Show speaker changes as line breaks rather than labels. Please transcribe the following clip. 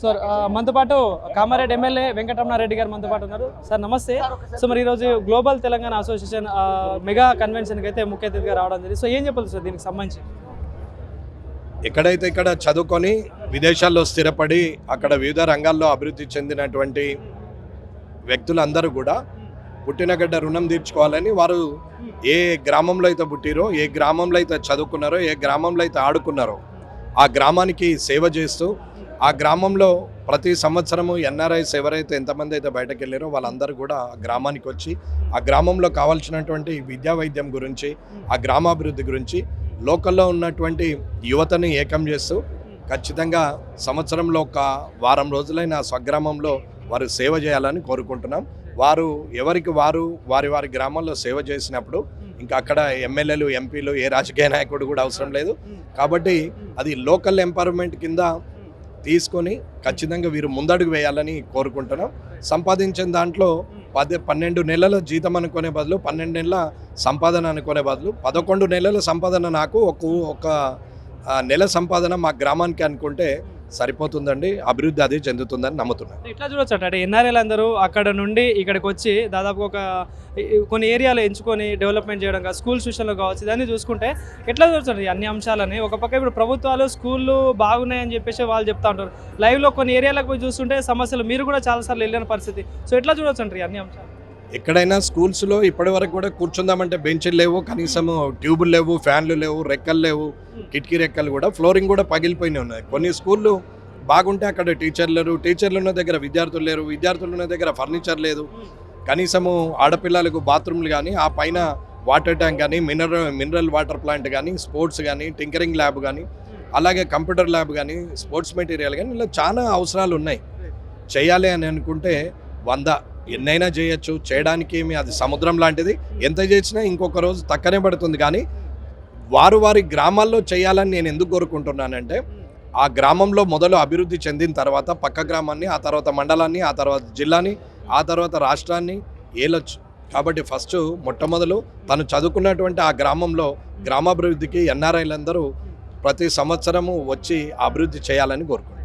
Sir మనతో పాటు Kamareddy MLA Venkataramana Reddy గారు మనతో పాటు ఉన్నారు. సార్ నమస్తే. సో మరి ఈరోజు గ్లోబల్ తెలంగాణ అసోసియేషన్ మెగా కన్వెన్షన్కి అయితే ముఖ్య అతిథిగా రావడం జరిగింది. సో ఏం చెప్పాలి సార్ దీనికి సంబంధించి?
ఎక్కడైతే ఇక్కడ చదువుకొని విదేశాల్లో స్థిరపడి అక్కడ వివిధ రంగాల్లో అభివృద్ధి చెందినటువంటి వ్యక్తులందరూ కూడా పుట్టినగడ్డ రుణం తీర్చుకోవాలని వారు ఏ గ్రామంలో అయితే పుట్టిరో, ఏ గ్రామంలో అయితే చదువుకున్నారో, ఏ గ్రామంలో అయితే ఆడుకున్నారో ఆ గ్రామానికి సేవ చేస్తూ ఆ గ్రామంలో ప్రతి సంవత్సరము ఎన్ఆర్ఐస్ ఎవరైతే ఎంతమంది అయితే బయటకు వెళ్ళారో వాళ్ళందరూ కూడా ఆ గ్రామానికి వచ్చి ఆ గ్రామంలో కావాల్సినటువంటి విద్యా వైద్యం గురించి, ఆ గ్రామాభివృద్ధి గురించి లోకల్లో ఉన్నటువంటి యువతని ఏకం చేస్తూ ఖచ్చితంగా సంవత్సరంలో ఒక వారం రోజులైన స్వగ్రామంలో వారు సేవ చేయాలని కోరుకుంటున్నాం. వారు ఎవరికి వారు వారి వారి గ్రామాల్లో సేవ చేసినప్పుడు ఇంకా అక్కడ ఎమ్మెల్యేలు, ఎంపీలు, ఏ రాజకీయ నాయకుడు కూడా అవసరం లేదు. కాబట్టి అది లోకల్ ఎంపవర్మెంట్ కింద తీసుకొని ఖచ్చితంగా వీరు ముందడుగు వేయాలని కోరుకుంటున్నాం. సంపాదించిన దాంట్లో 12 నెలల జీతం అనుకునే బదులు 12 నెలల సంపాదన అనుకునే బదులు 11 నెలల సంపాదన నాకు ఒక నెల సంపాదన మా గ్రామానికి అనుకుంటే సరిపోతుందండి. అభివృద్ధి అదే చెందుతుందని నమ్ముతున్నాను.
ఎట్లా చూడొచ్చు అంటే ఎన్ఆర్ఐలు అందరూ అక్కడ నుండి ఇక్కడికి వచ్చి దాదాపు కొన్ని ఏరియాలు ఎంచుకొని డెవలప్మెంట్ చేయడం కాదు, స్కూల్స్ విషయంలో కావచ్చు, ఇదన్నీ చూసుకుంటే ఎట్లా చూడొచ్చు అన్ని అంశాలని? ఒక పక్క ఇప్పుడు ప్రభుత్వాలు స్కూళ్ళు బాగున్నాయని చెప్పేసి వాళ్ళు చెప్తా ఉంటారు, లైవ్లో కొన్ని ఏరియాలకు పోయి చూస్తుంటే సమస్యలు మీరు కూడా చాలాసార్లు వెళ్ళిన పరిస్థితి. సో ఎట్లా చూడొచ్చు అంటారు అన్ని అంశాలు?
ఎక్కడైనా స్కూల్స్లో ఇప్పటి వరకు కూడా కూర్చుందామంటే బెంచ్లు లేవు, కనీసం ట్యూబులు లేవు, ఫ్యాన్లు లేవు, రెక్కలు లేవు, కిటికీ రెక్కలు కూడా, ఫ్లోరింగ్ కూడా పగిలిపోయినాయి ఉన్నాయి. కొన్ని స్కూళ్ళు బాగుంటే అక్కడ టీచర్లు లేరు, టీచర్లు ఉన్న దగ్గర విద్యార్థులు లేరు, విద్యార్థులు ఉన్న దగ్గర ఫర్నిచర్ లేదు, కనీసము ఆడపిల్లలకు బాత్రూమ్లు కానీ, ఆ పైన వాటర్ ట్యాంక్ కానీ, మినరల్ వాటర్ ప్లాంట్ కానీ, స్పోర్ట్స్ కానీ, టింకరింగ్ ల్యాబ్ కానీ, అలాగే కంప్యూటర్ ల్యాబ్ కానీ, స్పోర్ట్స్ మెటీరియల్ కానీ, ఇలా చాలా అవసరాలు ఉన్నాయి. చేయాలి అని అనుకుంటే 100 ఎన్నైనా చేయొచ్చు. చేయడానికి ఏమి అది సముద్రం లాంటిది, ఎంత చేసినా ఇంకొక రోజు తక్కనే పడుతుంది. కానీ వారి గ్రామాల్లో చేయాలని నేను ఎందుకు కోరుకుంటున్నానంటే ఆ గ్రామంలో మొదలు అభివృద్ధి చెందిన తర్వాత పక్క గ్రామాన్ని, ఆ తర్వాత మండలాన్ని, ఆ తర్వాత జిల్లాని, ఆ తర్వాత రాష్ట్రాన్ని ఏలొచ్చు. కాబట్టి ఫస్ట్ మొట్టమొదలు తను చదువుకున్నటువంటి ఆ గ్రామంలో గ్రామాభివృద్ధికి ఎన్ఆర్ఐలందరూ ప్రతి సంవత్సరము వచ్చి అభివృద్ధి చేయాలని కోరుకుంటున్నాను.